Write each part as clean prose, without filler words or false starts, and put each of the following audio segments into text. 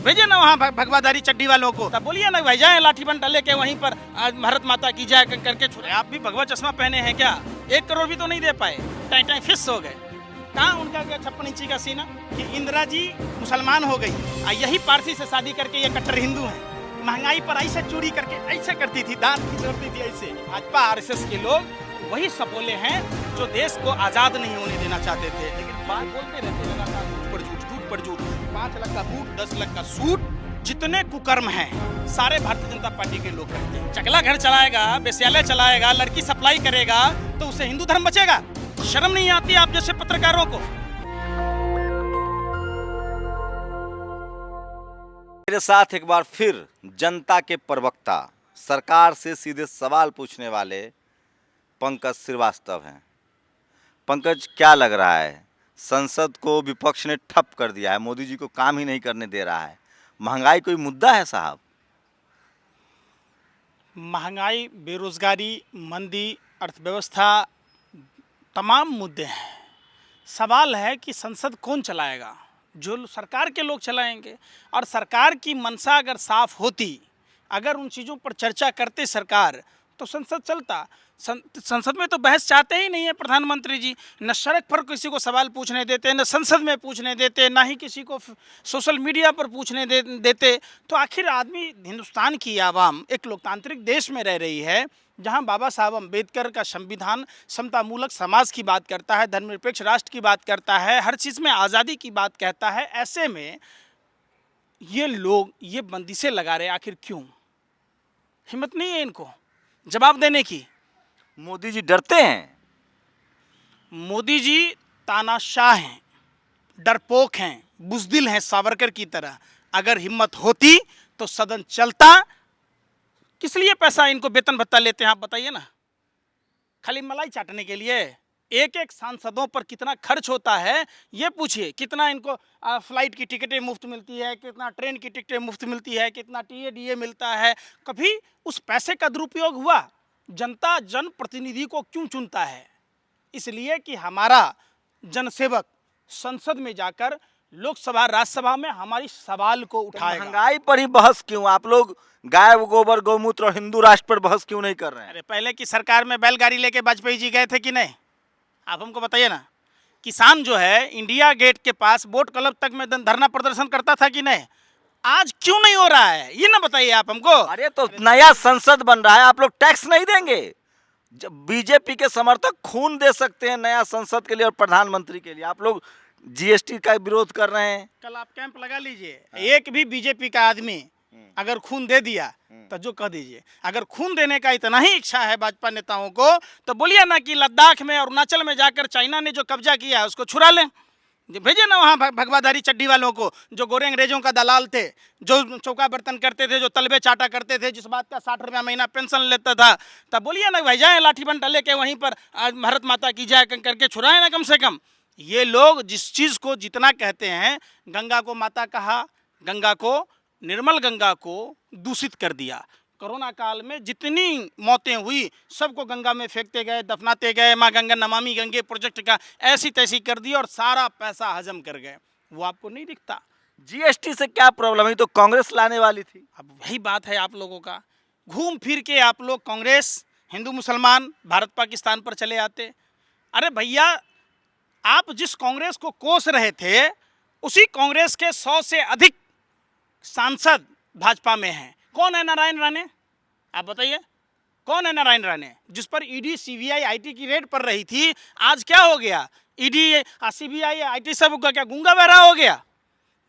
भेजे ना वहाँ भगवाधारी चड्डी वालों को, तब बोलिए ना भाई जाए लाठी बंटा लेके वहीं पर आज भारत माता की जय करके छुड़े। आप भी भगवा चश्मा पहने हैं क्या? 1 करोड़ भी तो नहीं दे पाए, टाइम टाइम फिस हो गए। कहाँ उनका 56 इंची का सीना कि इंदिरा जी मुसलमान हो गई, यही पारसी से शादी करके ये कट्टर हिंदू हैं। महंगाई पर ऐसे चोरी करके ऐसे करती थी, दान की करती थी ऐसे। भाजपा आरएसएस के लोग वही सपोले हैं जो देश को आजाद नहीं होने देना चाहते थे, लेकिन बात बोलते रहते लगातार झूठ पर झूठ। 5 लाख का बूट, 10 लाख का सूट, जितने कुकर्म हैं सारे भारतीय जनता पार्टी के लोग करते हैं। चकला घर चलाएगा, वेश्यालय चलाएगा, लड़की सप्लाई करेगा तो उसे हिंदू धर्म बचेगा? शर्म नहीं आती आप जैसे पत्रकारों को? मेरे साथ एक बार फिर जनता के प्रवक्ता, सरकार से सीधे सवाल पूछने वाले पंकज श्रीवास्तव हैं। पंकज, क्या लग रहा है, संसद को विपक्ष ने ठप कर दिया है, मोदी जी को काम ही नहीं करने दे रहा है। महंगाई कोई मुद्दा है साहब? महंगाई, बेरोजगारी, मंदी, अर्थव्यवस्था, तमाम मुद्दे हैं। सवाल है कि संसद कौन चलाएगा? जो सरकार के लोग चलाएंगे। और सरकार की मंशा अगर साफ होती, अगर उन चीज़ों पर चर्चा करते सरकार, तो संसद चलता। संसद में तो बहस चाहते ही नहीं है प्रधानमंत्री जी। न सड़क पर किसी को सवाल पूछने देते, न संसद में पूछने देते, ना ही किसी को सोशल मीडिया पर पूछने देते। तो आखिर आदमी, हिंदुस्तान की आवाम एक लोकतांत्रिक देश में रह रही है जहां बाबा साहब अम्बेडकर का संविधान समतामूलक समाज की बात करता है, धर्मनिरपेक्ष राष्ट्र की बात करता है, हर चीज़ में आज़ादी की बात कहता है। ऐसे में ये लोग ये बंदिशें लगा रहे, आखिर क्यों? हिम्मत नहीं है इनको जवाब देने की। मोदी जी डरते हैं? मोदी जी तानाशाह हैं, डरपोक हैं, बुज़दिल हैं, सावरकर की तरह। अगर हिम्मत होती तो सदन चलता। किस लिए पैसा इनको वेतन भत्ता लेते हैं आप बताइए ना? खाली मलाई चाटने के लिए? एक एक सांसदों पर कितना खर्च होता है ये पूछिए। कितना इनको फ्लाइट की टिकटें मुफ्त मिलती है, कितना ट्रेन की टिकटें मुफ्त मिलती है, कितना टीए मिलता है? कभी उस पैसे का दुरुपयोग हुआ? जनता जनप्रतिनिधि को क्यों चुनता है? इसलिए कि हमारा जनसेवक संसद में जाकर लोकसभा राज्यसभा में हमारी सवाल को उठाएगा। महंगाई पर ही बहस क्यों? आप लोग गाय, गोबर, गौमूत्र और हिंदू राष्ट्र पर बहस क्यों नहीं कर रहे हैं? अरे पहले की सरकार में बैलगाड़ी लेके वाजपेयी जी गए थे कि नहीं? आप हमको बताइए ना। किसान जो है इंडिया गेट के पास बोट क्लब तक में धरना प्रदर्शन करता था कि नहीं? आज क्यों नहीं हो रहा है ये ना बताइए आप हमको। अरे तो नया संसद बन रहा है, आप लोग टैक्स नहीं देंगे? जब बीजेपी के समर्थक खून दे सकते हैं नया संसद के लिए और प्रधानमंत्री के लिए, आप लोग जीएसटी का विरोध कर रहे हैं। कल आप कैंप लगा लीजिए, एक भी बीजेपी का आदमी अगर खून दे दिया तो जो कह दीजिए। अगर खून देने का इतना ही इच्छा है भाजपा नेताओं को तो बोलिए ना कि लद्दाख में और अरुणाचल में जाकर चाइना ने जो कब्जा किया है उसको छुड़ा लें। भेजे ना वहाँ भगवाधारी चड्डी वालों को, जो गोरे अंग्रेजों का दलाल थे, जो चौका बर्तन करते थे, जो तलबे चाटा करते थे, जिस बात का 60 रुपया महीना पेंशन लेता था। तब बोलिए ना भाई जाए लाठी बंटा लेके वहीं पर आज भारत माता की जय करके छुड़ाए ना कम से कम। ये लोग जिस चीज़ को जितना कहते हैं, गंगा को माता कहा, गंगा को, निर्मल गंगा को दूषित कर दिया। कोरोना काल में जितनी मौतें हुई सबको गंगा में फेंकते गए, दफनाते गए। माँ गंगा नमामि गंगे प्रोजेक्ट का ऐसी तैसी कर दिया और सारा पैसा हजम कर गए। वो आपको नहीं दिखता? जीएसटी से क्या प्रॉब्लम है? तो कांग्रेस लाने वाली थी। अब वही बात है आप लोगों का, घूम फिर के आप लोग कांग्रेस, हिंदू मुसलमान, भारत पाकिस्तान पर चले आते। अरे भैया, आप जिस कांग्रेस को कोस रहे थे उसी कांग्रेस के 100 से अधिक सांसद भाजपा में हैं। कौन है नारायण राणे? आप बताइए कौन है नारायण राणे, जिस पर ईडी, सीबीआई, आईटी की रेड पड़ रही थी? आज क्या हो गया? ईडी, सीबीआई, आईटी सब का क्या गूंगा बहरा हो गया?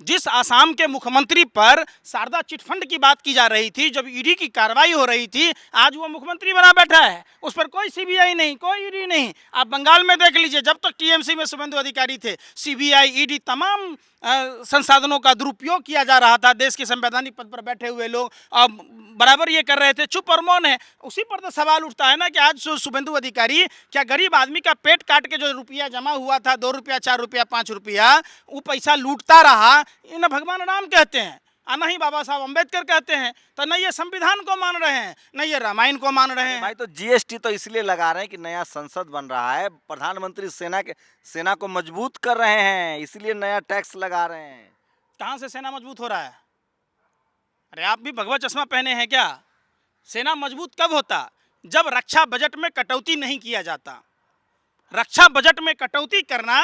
जिस आसाम के मुख्यमंत्री पर शारदा चिटफंड की बात की जा रही थी, जब ईडी की कार्रवाई हो रही थी, आज वो मुख्यमंत्री बना बैठा है। उस पर कोई सीबीआई नहीं, कोई ईडी नहीं। आप बंगाल में देख लीजिए, जब तक टीएमसी में शुभेंदु अधिकारी थे, सीबीआई, ईडी, तमाम संसाधनों का दुरुपयोग किया जा रहा था। देश के संवैधानिक पद पर बैठे हुए लोग बराबर ये कर रहे थे, चुप और मौन है। उसी पर तो सवाल उठता है ना कि आज शुभेंदु अधिकारी क्या गरीब आदमी का पेट काट के जो रुपया जमा हुआ था, 2 रुपया, 4 रुपया, 5 रुपया, वो पैसा लूटता रहा? इन्हें भगवान राम कहते हैं और न ही बाबा साहब अम्बेडकर कहते हैं। तो न ये संविधान को मान रहे हैं, न ये रामायण को मान रहे हैं। भाई तो जीएसटी तो इसलिए लगा रहे हैं कि नया संसद बन रहा है, प्रधानमंत्री सेना को मजबूत कर रहे हैं, इसलिए नया टैक्स लगा रहे हैं। कहाँ से सेना मजबूत हो रहा है? अरे आप भी भगवा चश्मा पहने हैं क्या? सेना मजबूत कब होता? जब रक्षा बजट में कटौती नहीं किया जाता। रक्षा बजट में कटौती करना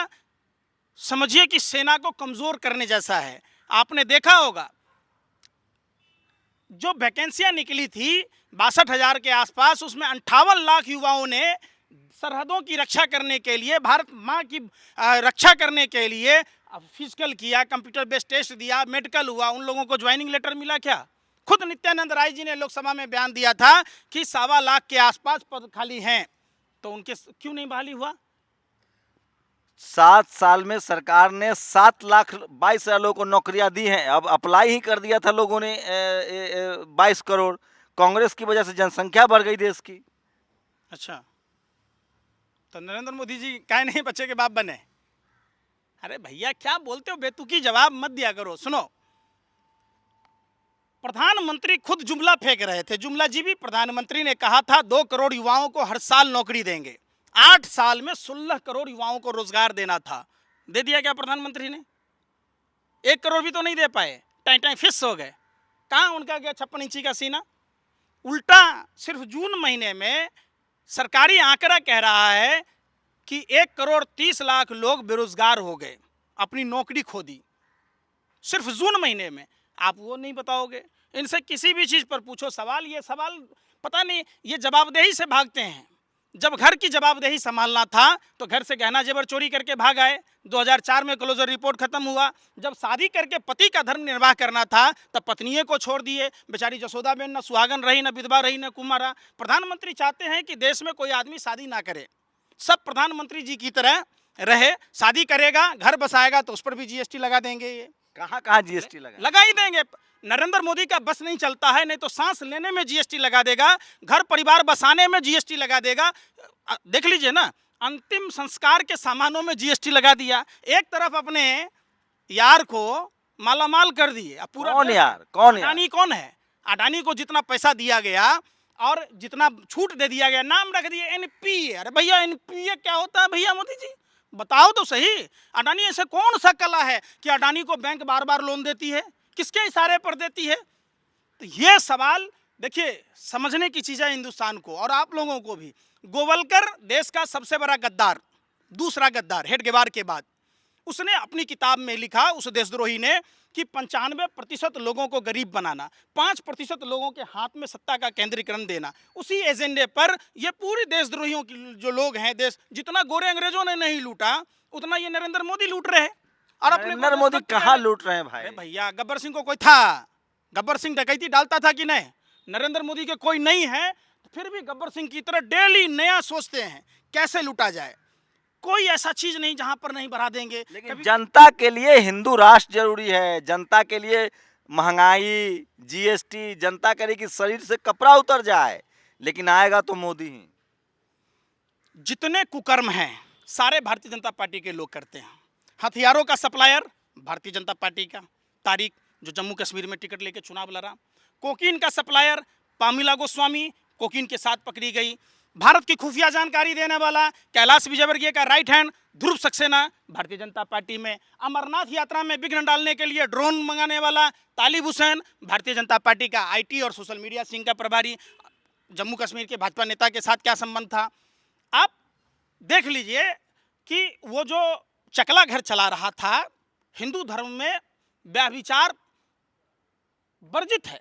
समझिए कि सेना को कमजोर करने जैसा है। आपने देखा होगा जो वैकेंसियां निकली थी 62,000 के आसपास, उसमें 58 लाख युवाओं ने सरहदों की रक्षा करने के लिए, भारत माँ की रक्षा करने के लिए फिजिकल किया, कंप्यूटर बेस्ड टेस्ट दिया, मेडिकल हुआ। उन लोगों को ज्वाइनिंग लेटर मिला क्या? खुद नित्यानंद राय जी ने लोकसभा में बयान दिया था कि 1.25 लाख के आसपास पद खाली हैं, तो उनके क्यों नहीं बहाली हुआ? 7 साल में सरकार ने 7,22,000 लोगों को नौकरियां दी हैं। अब अप्लाई ही कर दिया था लोगों ने 22 करोड़। कांग्रेस की वजह से जनसंख्या बढ़ गई देश की। अच्छा, तो नरेंद्र मोदी जी काहे नहीं बच्चे के बाप बने? अरे भैया क्या बोलते हो, बेतुकी जवाब मत दिया करो। सुनो, प्रधानमंत्री खुद जुमला फेंक रहे थे, जुमला जी भी। प्रधानमंत्री ने कहा था 2 करोड़ युवाओं को हर साल नौकरी देंगे। 8 साल में 16 करोड़ युवाओं को रोजगार देना था। दे दिया क्या प्रधानमंत्री ने? 1 करोड़ भी तो नहीं दे पाए, टाई टाई फिस हो गए। कहाँ उनका गया 56 इंची का सीना? उल्टा सिर्फ जून महीने में सरकारी आंकड़ा कह रहा है कि 1 करोड़ 30 लाख लोग बेरोजगार हो गए, अपनी नौकरी खो दी सिर्फ जून महीने में। आप वो नहीं बताओगे? इनसे किसी भी चीज़ पर पूछो सवाल, ये सवाल पता नहीं, ये जवाबदेही से भागते हैं। जब घर की जवाबदेही संभालना था तो घर से गहना जेवर चोरी करके भाग आए। 2004 में क्लोजर रिपोर्ट खत्म हुआ। जब शादी करके पति का धर्म निर्वाह करना था तब पत्नियों को छोड़ दिए। बेचारी जसोदाबेन न सुहागन रही, न विधवा रही, न कुमारा। प्रधानमंत्री चाहते हैं कि देश में कोई आदमी शादी ना करे, सब प्रधानमंत्री जी की तरह रहे। शादी करेगा, घर बसाएगा तो उस पर भी जीएसटी लगा देंगे। ये कहाँ जीएसटी लगा ही देंगे। नरेंद्र मोदी का बस नहीं चलता है, नहीं तो सांस लेने में जीएसटी लगा देगा, घर परिवार बसाने में जीएसटी लगा देगा। देख लीजिए ना, अंतिम संस्कार के सामानों में जीएसटी लगा दिया। एक तरफ अपने यार को मालामाल कर दिए। अब पूरा कौन यार? कौन यार? अडानी कौन है? अडानी को जितना पैसा दिया गया और जितना छूट दे दिया गया, नाम रख दिए एनपीए। अरे भैया एनपीए क्या होता है भैया? मोदी जी बताओ तो सही। अडानी ऐसे कौन सा कला है कि अडानी को बैंक बार बार लोन देती है? किसके इशारे पर देती है? तो ये सवाल देखिए, समझने की चीज़ है हिंदुस्तान को और आप लोगों को भी। गोवलकर देश का सबसे बड़ा गद्दार, दूसरा गद्दार हेडगेवार के बाद, उसने अपनी किताब में लिखा, उस देशद्रोही ने, कि 95% लोगों को गरीब बनाना, 5% लोगों के हाथ में सत्ता का केंद्रीकरण देना। उसी एजेंडे पर ये पूरी देशद्रोहियों की जो लोग हैं, देश जितना गोरे अंग्रेजों ने नहीं लूटा उतना ये नरेंद्र मोदी लूट रहे हैं। और अपने नरेंद्र मोदी कहाँ लूट रहे हैं भाई? अरे भैया, गब्बर सिंह को कोई था? गब्बर सिंह डकैती डालता था कि नहीं? नरेंद्र मोदी के कोई नहीं है, फिर भी गब्बर सिंह की तरह डेली नया सोचते हैं कैसे लूटा जाए। कोई ऐसा चीज नहीं जहां पर नहीं बढ़ा देंगे। लेकिन जनता के लिए हिंदू राष्ट्र जरूरी है। जनता के लिए महंगाई, जीएसटी, जनता करे कि शरीर से कपड़ा उतर जाए, लेकिन आएगा तो मोदी ही। जितने कुकर्म हैं सारे भारतीय जनता पार्टी के लोग करते हैं। हथियारों का सप्लायर भारतीय जनता पार्टी का तारिक, जो जम्मू कश्मीर में टिकट लेके चुनाव लड़ा। कोकीन का सप्लायर पामिला गोस्वामी, कोकीन के साथ पकड़ी गई। भारत की खुफिया जानकारी देने वाला कैलाश विजयवर्गीय का राइट हैंड ध्रुव सक्सेना भारतीय जनता पार्टी में। अमरनाथ यात्रा में विघ्न डालने के लिए ड्रोन मंगाने वाला तालिब हुसैन भारतीय जनता पार्टी का आईटी और सोशल मीडिया सिंह का प्रभारी। जम्मू कश्मीर के भाजपा नेता के साथ क्या संबंध था? आप देख लीजिए कि वो जो चकला घर चला रहा था, हिंदू धर्म में व्यभिचार वर्जित है।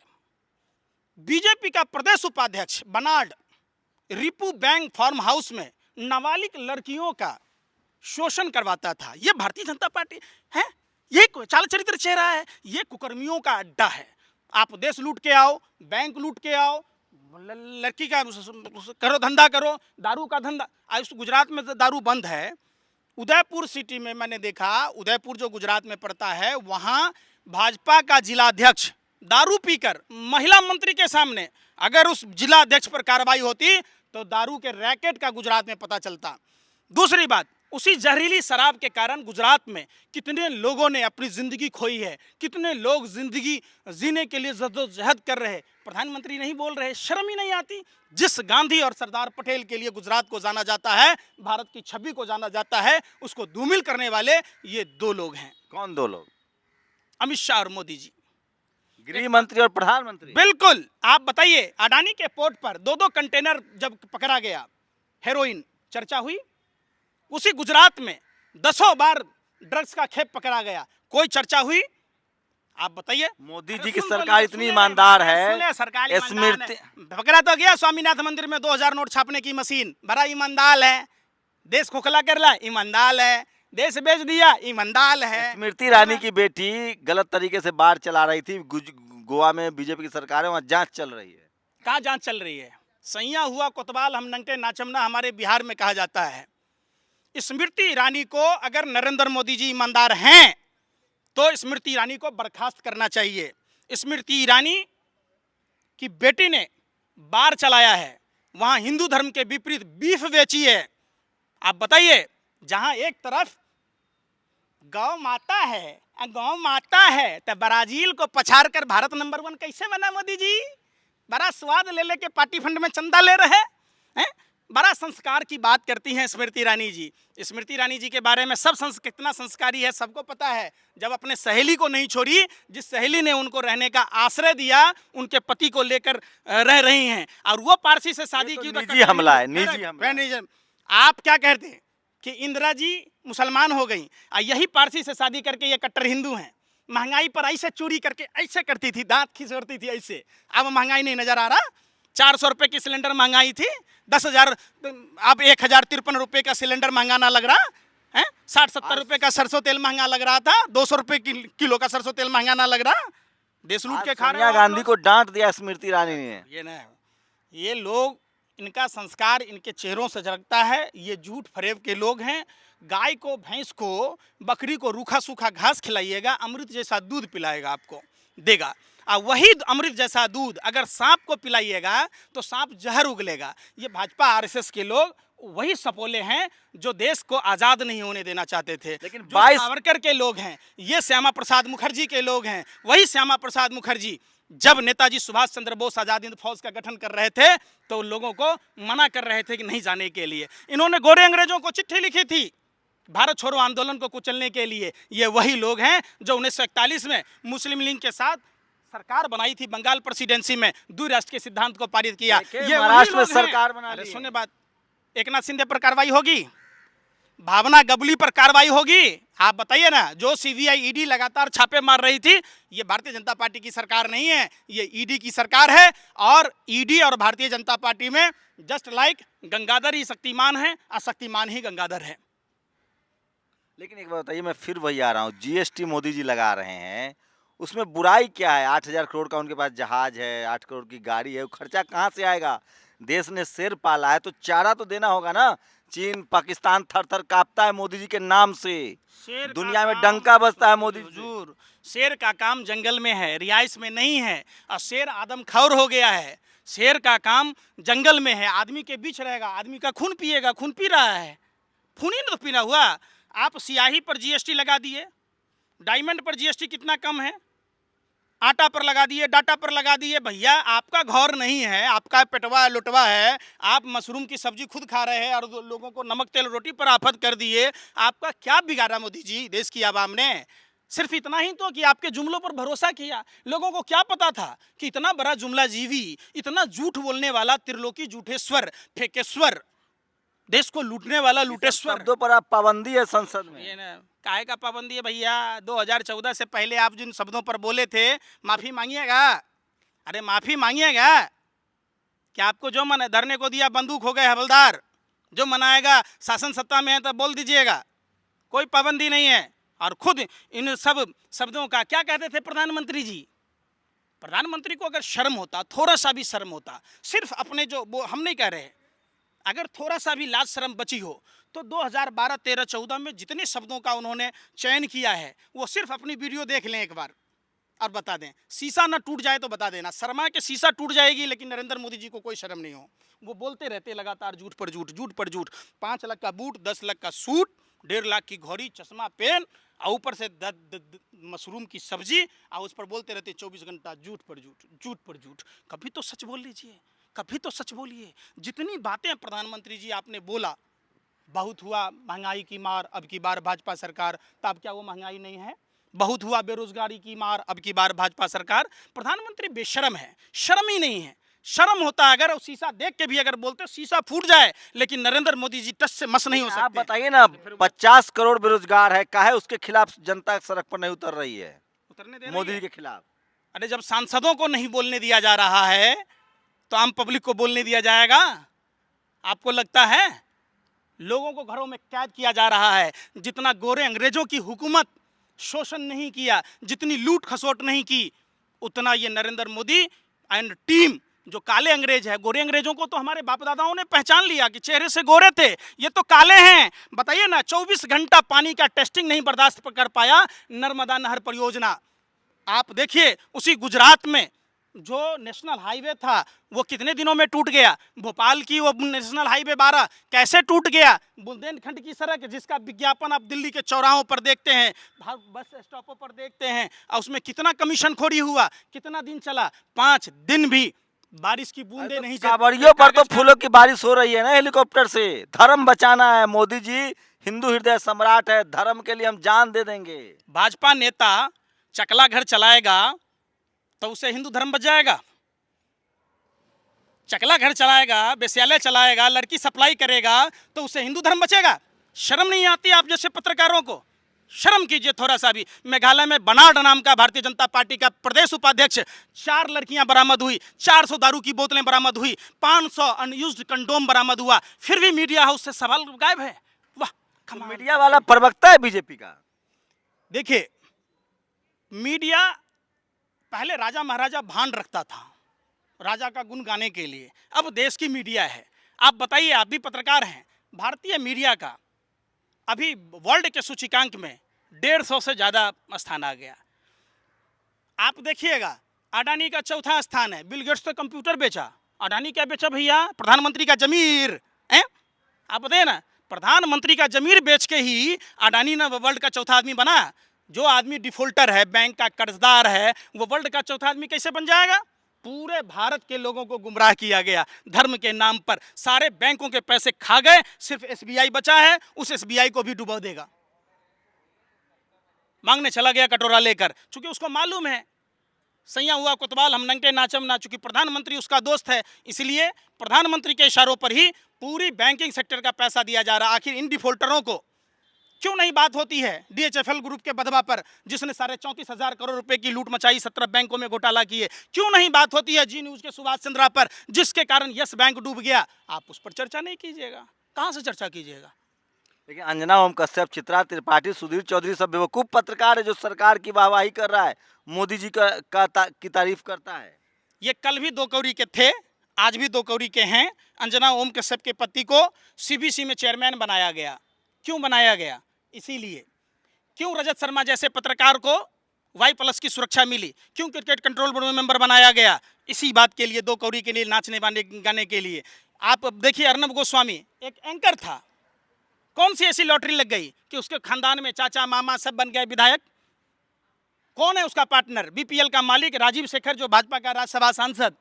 बीजेपी का प्रदेश उपाध्यक्ष बनार्ड रिपू बैंक फार्म हाउस में नाबालिग लड़कियों का शोषण करवाता था। ये भारतीय जनता पार्टी है? ये चाल चरित्र चेहरा है? ये कुकर्मियों का अड्डा है। आप देश लूट के आओ, बैंक लूट के आओ, लड़की का करो, धंधा करो, दारू का धंधा। आज गुजरात में तो दारू बंद है। उदयपुर सिटी में मैंने देखा, उदयपुर जो गुजरात में पड़ता है, वहाँ भाजपा का जिलाध्यक्ष दारू पीकर महिला मंत्री के सामने, अगर उस जिलाध्यक्ष पर कार्रवाई होती तो दारू के रैकेट का गुजरात में पता चलता। दूसरी बात, उसी जहरीली शराब के कारण गुजरात में कितने लोगों ने अपनी जिंदगी खोई है, कितने लोग जिंदगी जीने के लिए जद्दोजहद कर रहे। प्रधानमंत्री नहीं बोल रहे, शर्म ही नहीं आती? जिस गांधी और सरदार पटेल के लिए गुजरात को जाना जाता है, भारत की छवि को जाना जाता है, उसको धूमिल करने वाले ये 2 लोग हैं। कौन 2 लोग? अमित शाह और मोदी जी। गृह मंत्री और प्रधानमंत्री। बिल्कुल। आप बताइए, अडानी के पोर्ट पर 2-2 कंटेनर जब पकड़ा गया, हेरोइन, चर्चा हुई। उसी गुजरात में 10 बार ड्रग्स का खेप पकड़ा गया, कोई चर्चा हुई? आप बताइए। मोदी जी की सरकार इतनी ईमानदार है, सरकार स्मृति पकड़ा तो गया स्वामीनाथ मंदिर में 2000 नोट छापने की मशीन, बड़ा ईमानदार है। देश खोखला कर रहा, ईमानदार है। देश बेच दिया, ईमानदार है। स्मृति ईरानी की बेटी गलत तरीके से बाढ़ चला रही थी, गोवा में बीजेपी की सरकार है, वहाँ जांच चल रही है। कहाँ जांच चल रही है? सैया हुआ कोतवाल हम नंगे नाचमना हमारे बिहार में कहा जाता है। स्मृति ईरानी को अगर नरेंद्र मोदी जी ईमानदार हैं तो स्मृति ईरानी को बर्खास्त करना चाहिए। स्मृति ईरानी की बेटी ने बार चलाया है, वहां हिंदू धर्म के विपरीत बीफ बेची है। आप बताइए, जहां एक तरफ गौ माता है, तो ब्राजील को पछाड़ कर भारत नंबर 1 कैसे बना मोदी जी? बड़ा स्वाद ले लेके पार्टी फंड में चंदा ले रहे हैं। बड़ा संस्कार की बात करती हैं स्मृति ईरानी जी। स्मृति ईरानी जी के बारे में कितना संस्कारी है सबको पता है। जब अपने सहेली को नहीं छोड़ी, जिस सहेली ने उनको रहने का आश्रय दिया, उनके पति को लेकर रह रही हैं, और वो पारसी से शादी की तो निजी हमला है, निजी हमला। आप क्या कहते हैं कि इंदिरा जी मुसलमान हो गई, और यही पारसी से शादी करके ये कट्टर हिंदू हैं। महंगाई पर ऐसे चोरी करके ऐसे करती थी, दांत खिसोड़ती थी ऐसे। अब महंगाई नहीं नजर आ रहा। 400 रुपये की सिलेंडर महंगाई थी, 10,000, अब 1053 रुपये का सिलेंडर महंगाना लग रहा है। 60-70 रुपये का सरसों तेल महंगा लग रहा था, 200 रुपये किलो का सरसों तेल महंगाना लग रहा। देश लूट के खा रहे हैं। सोनिया गांधी को डांट दिया स्मृति ईरानी ने। ये लोग, इनका संस्कार इनके चेहरों से झलकता है। ये झूठ फरेब के लोग हैं। गाय को, भैंस को, बकरी को रूखा सूखा घास खिलाइएगा, अमृत जैसा दूध पिलाएगा, आपको देगा। और वही अमृत जैसा दूध अगर सांप को पिलाइएगा तो सांप जहर उगलेगा। ये भाजपा आरएसएस के लोग वही सपोले हैं जो देश को आज़ाद नहीं होने देना चाहते थे। लेकिन जो सावरकर के लोग हैं, ये श्यामा प्रसाद मुखर्जी के लोग हैं। वही श्यामा प्रसाद मुखर्जी जब नेताजी सुभाष चंद्र बोस आज़ाद हिंद फौज का गठन कर रहे थे तो लोगों को मना कर रहे थे कि नहीं जाने के लिए। इन्होंने गोरे अंग्रेजों को चिट्ठी लिखी थी भारत छोड़ो आंदोलन को कुचलने के लिए। ये वही लोग हैं जो 1941 में मुस्लिम लीग के साथ सरकार बनाई थी बंगाल प्रेसिडेंसी में, द्विराष्ट्र के सिद्धांत को पारित किया। ये महाराष्ट्र में सरकार बना ली। सुने बात, एकनाथ शिंदे पर कार्रवाई होगी, भावना गबली पर कार्रवाई होगी। आप बताइए ना, जो सीबीआई ईडी लगातार छापे मार रही थी, ये भारतीय जनता पार्टी की सरकार नहीं है, ये ईडी की सरकार है। और ईडी और भारतीय जनता पार्टी में जस्ट लाइक गंगाधर ही शक्तिमान है, अशक्तिमान ही गंगाधर है। लेकिन एक बात बताइए, मैं फिर वही आ रहा हूँ, जीएसटी मोदी जी लगा रहे हैं, उसमें बुराई क्या है? 8,000 करोड़ का उनके पास जहाज है, 8 करोड़ की गाड़ी है, वो खर्चा कहाँ से आएगा? देश ने शेर पाला है तो चारा तो देना होगा ना। चीन, पाकिस्तान थर-थर कांपता है मोदी जी के नाम से, दुनिया में डंका बजता है मोदी जी। शेर का काम जंगल में है, रिहाइश में नहीं है। और शेर आदमखोर हो गया है। शेर का काम जंगल में है, आदमी के बीच रहेगा, आदमी का खून पिएगा, खून पी रहा है। खून ही तो पीना हुआ। आप स्याही पर जीएसटी लगा दिए, डायमंड पर जीएसटी कितना कम है, आटा पर लगा दिए, डाटा पर लगा दिए। भैया आपका घर नहीं है, आपका पेटवा लुटवा है, आप मशरूम की सब्जी खुद खा रहे हैं और लोगों को नमक तेल रोटी पर आफत कर दिए। आपका क्या बिगाड़ा मोदी जी देश की आवाम ने? सिर्फ इतना ही तो कि आपके जुमलों पर भरोसा किया। लोगों को क्या पता था कि इतना बड़ा जुमला जीवी, इतना झूठ बोलने वाला त्रिलोकी झूठेश्वर, फेकेश्वर, देश को लूटने वाला लूटेश्वर। शब्दों पर आप पाबंदी है संसद में। ये ना काहे का पाबंदी है भैया? 2014 से पहले आप जिन शब्दों पर बोले थे, माफी मांगिएगा। अरे माफी मांगिएगा। क्या आपको जो मन धरने को दिया बंदूक हो गए हवलदार, जो मनाएगा शासन सत्ता में है तो बोल दीजिएगा, कोई पाबंदी नहीं है। और खुद इन सब शब्दों का क्या कहते थे प्रधानमंत्री जी? प्रधानमंत्री को अगर शर्म होता, थोड़ा सा भी शर्म होता, सिर्फ अपने जो वो हम नहीं कह रहे, अगर थोड़ा सा भी लाज शर्म बची हो तो 2012, 13, 14 में जितने शब्दों का उन्होंने चयन किया है वो सिर्फ अपनी वीडियो देख लें एक बार और बता दें। शीशा ना टूट जाए तो बता देना। शर्मा के शीशा टूट जाएगी लेकिन नरेंद्र मोदी जी को कोई शर्म नहीं हो। वो बोलते रहते लगातार झूठ पर झूठ, झूठ पर झूठ। 5 लाख का बूट, 10 लाख का सूट, 1.5 लाख की घड़ी, चश्मा, पेन, और ऊपर से मशरूम की सब्जी, और उस पर बोलते रहते 24 घंटा झूठ पर झूठ, झूठ पर झूठ। कभी तो सच बोल लीजिए, कभी तो सच बोलिए। जितनी बातें प्रधानमंत्री जी आपने बोला, बहुत हुआ महंगाई की मार, अब की बार भाजपा सरकार, तब क्या वो महंगाई नहीं है? बहुत हुआ बेरोजगारी की मार, अब की बार भाजपा सरकार। प्रधानमंत्री बेशर्म है, शर्म ही नहीं है। शर्म होता है अगर शीशा देख के भी अगर बोलते शीशा फूट जाए, लेकिन नरेंद्र मोदी जी टस से मस नहीं हो आप सकते। बताइए ना, 50 करोड़ बेरोजगार है, काहे उसके खिलाफ जनता सड़क पर नहीं उतर रही है, उतरने दे रही मोदी है। जी के खिलाफ? अरे जब सांसदों को नहीं बोलने दिया जा रहा है तो आम पब्लिक को बोलने दिया जाएगा? आपको लगता है? लोगों को घरों में कैद किया जा रहा है। जितना गोरे अंग्रेजों की हुकूमत शोषण नहीं किया, जितनी लूट खसोट नहीं की, उतना ये नरेंद्र मोदी एंड टीम, जो काले अंग्रेज है, गोरे अंग्रेजों को तो हमारे बाप दादाओं ने पहचान लिया कि चेहरे से गोरे थे, ये तो काले हैं। बताइए ना, 24 घंटा पानी का टेस्टिंग नहीं बर्दाश्त कर पाया नर्मदा नहर परियोजना। आप देखिए उसी गुजरात में जो नेशनल हाईवे था वो कितने दिनों में टूट गया। भोपाल की वो नेशनल हाईवे 12 कैसे टूट गया। बुंदेलखंड की सड़क जिसका विज्ञापन आप दिल्ली के चौराहों पर देखते हैं, बस स्टॉपों पर देखते हैं, और उसमें कितना कमीशनखोरी हुआ, कितना दिन चला, 5 दिन भी बारिश की बूंदे नहीं चली। कांवड़ियों पर तो फूलों की बारिश हो रही है ना हेलीकॉप्टर से। धर्म बचाना है, मोदी जी हिंदू हृदय सम्राट है, धर्म के लिए हम जान दे देंगे। भाजपा नेता चकला घर चलाएगा तो उसे हिंदू धर्म बच जाएगा? चकला घर चलाएगा, वेश्यालय चलाएगा, लड़की सप्लाई करेगा तो उसे हिंदू धर्म बचेगा? शर्म नहीं आती आप जैसे पत्रकारों को? शर्म कीजिए थोड़ा सा भी। मेघालय में बनाड नाम का भारतीय जनता पार्टी का प्रदेश उपाध्यक्ष, 4 लड़कियां बरामद हुई, 400 दारू की बोतलें बरामद हुई, 500 अनयूज्ड कंडोम बरामद हुआ, फिर भी मीडिया हाउस से सवाल गायब है। वाह, कमाल। मीडिया वाला प्रवक्ता है बीजेपी का। देखिए, मीडिया पहले राजा महाराजा भान रखता था राजा का गुण गाने के लिए, अब देश की मीडिया है। आप बताइए, आप भी पत्रकार हैं, भारतीय मीडिया का अभी वर्ल्ड के सूचकांक में 150 से ज़्यादा स्थान आ गया। आप देखिएगा, अडानी का 4था स्थान है। बिल गेट्स तो कंप्यूटर बेचा, अडानी क्या बेचा भैया? प्रधानमंत्री का जमीर है। आप बताइए ना, प्रधानमंत्री का जमीर बेच के ही अडानी ना वर्ल्ड का 4था आदमी बना। जो आदमी डिफॉल्टर है, बैंक का कर्जदार है, वो वर्ल्ड का 4था आदमी कैसे बन जाएगा? पूरे भारत के लोगों को गुमराह किया गया धर्म के नाम पर। सारे बैंकों के पैसे खा गए, सिर्फ एसबीआई बचा है, उस एसबीआई को भी डुबो देगा। मांगने चला गया कटोरा लेकर, क्योंकि उसको मालूम है सैया हुआ कोतवाल हम नंगे नाचम ना। चूंकि प्रधानमंत्री उसका दोस्त है, इसलिए प्रधानमंत्री के इशारों पर ही पूरी बैंकिंग सेक्टर का पैसा दिया जा रहा। आखिर इन डिफॉल्टरों को क्यों नहीं बात होती है? डीएचएफएल ग्रुप के बदवा पर जिसने 34,500 करोड़ रुपए की लूट मचाई, 17 बैंकों में घोटाला किए, क्यों नहीं बात होती है जी न्यूज के सुभाष चंद्रा पर, जिसके कारण यस बैंक डूब गया? आप उस पर चर्चा नहीं कीजिएगा, कहां से चर्चा कीजिएगा? लेकिन अंजना ओम कश्यप, चित्रा त्रिपाठी, सुधीर चौधरी सब बेवकूफ पत्रकार है जो सरकार की वाहवाही कर रहा है, मोदी जी की तारीफ करता है। ये कल भी 2 कौड़ी के थे, आज भी 2 कौड़ी के हैं। अंजना ओम कश्यप के पति को सीबीसी में चेयरमैन बनाया गया। क्यों बनाया गया? इसीलिए। क्यों रजत शर्मा जैसे पत्रकार को Y+ की सुरक्षा मिली? क्यों क्रिकेट कंट्रोल बोर्ड में मेंबर बनाया गया? इसी बात के लिए, 2 कौड़ी के लिए, नाचने गाने के लिए। आप देखिए, अर्नब गोस्वामी एक एंकर था, कौन सी ऐसी लॉटरी लग गई कि उसके खानदान में चाचा मामा सब बन गए विधायक? कौन है उसका पार्टनर? बीपीएल का मालिक राजीव शेखर, जो भाजपा का राज्यसभा सांसद।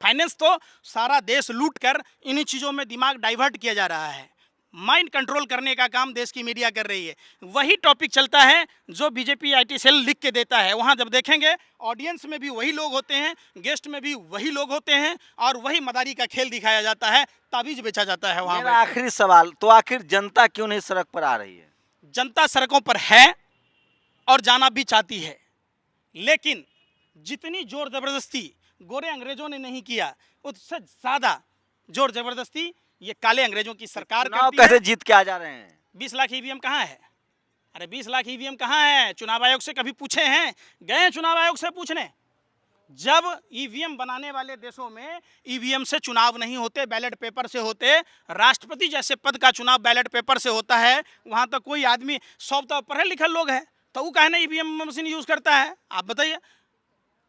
फाइनेंस तो सारा देश लूट कर इन्हीं चीज़ों में दिमाग डाइवर्ट किया जा रहा है। माइंड कंट्रोल करने का काम देश की मीडिया कर रही है। वही टॉपिक चलता है जो बीजेपी आईटी सेल लिख के देता है। वहाँ जब देखेंगे, ऑडियंस में भी वही लोग होते हैं, गेस्ट में भी वही लोग होते हैं, और वही मदारी का खेल दिखाया जाता है, ताबीज बेचा जाता है वहाँ। आखिरी सवाल, तो आखिर जनता क्यों नहीं सड़क पर आ रही है? जनता सड़कों पर है और जाना भी चाहती है, लेकिन जितनी जोर जबरदस्ती गोरे अंग्रेजों ने नहीं किया, उससे ज़्यादा जोर जबरदस्ती ये काले अंग्रेजों की सरकार करती है। कैसे जीत के आ जा रहे हैं? 20 लाख ईवीएम कहाँ है? अरे 20 लाख ईवीएम कहाँ है? चुनाव आयोग से कभी पूछे हैं? गए हैं चुनाव आयोग से पूछने? जब ईवीएम बनाने वाले देशों में ईवीएम से चुनाव नहीं होते, बैलेट पेपर से होते, राष्ट्रपति जैसे पद का चुनाव बैलेट पेपर से होता है, वहाँ तक कोई आदमी 100 तो पढ़े लिखे लोग हैं, तो वो कहना ईवीएम मशीन यूज़ करता है? आप बताइए,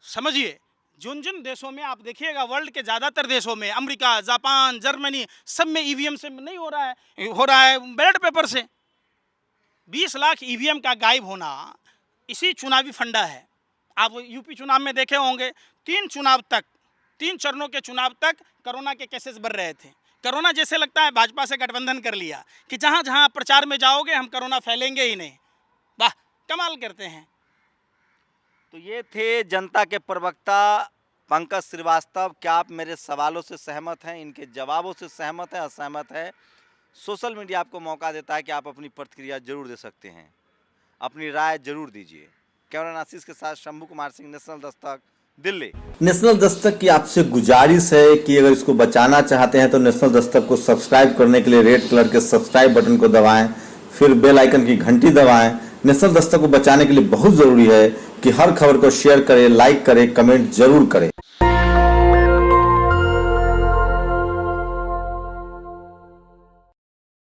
समझिए। जिन जिन देशों में आप देखिएगा, वर्ल्ड के ज़्यादातर देशों में, अमेरिका, जापान, जर्मनी, सब में ईवीएम से नहीं हो रहा है बैलेट पेपर से। 20 लाख ईवीएम का गायब होना इसी चुनावी फंडा है। आप यूपी चुनाव में देखे होंगे, 3 चरणों के चुनाव तक कोरोना के केसेस बढ़ रहे थे। कोरोना जैसे लगता है भाजपा से गठबंधन कर लिया कि जहाँ जहाँ प्रचार में जाओगे हम कोरोना फैलेंगे ही नहीं। वाह, कमाल करते हैं। तो ये थे जनता के प्रवक्ता पंकज श्रीवास्तव। क्या आप मेरे सवालों से सहमत हैं, इनके जवाबों से सहमत हैं, असहमत है? सोशल मीडिया आपको मौका देता है कि आप अपनी प्रतिक्रिया जरूर दे सकते हैं, अपनी राय जरूर दीजिए। कैमरा आशीष के साथ शंभू कुमार सिंह, नेशनल दस्तक, दिल्ली। नेशनल दस्तक की आपसे गुजारिश है कि अगर इसको बचाना चाहते हैं तो नेशनल दस्तक को सब्सक्राइब करने के लिए रेड कलर के सब्सक्राइब बटन को दबाएं, फिर बेल आइकन की घंटी दबाएं। नेशनल दस्तक को बचाने के लिए बहुत जरूरी है कि हर खबर को शेयर करें, लाइक करें, कमेंट जरूर करें।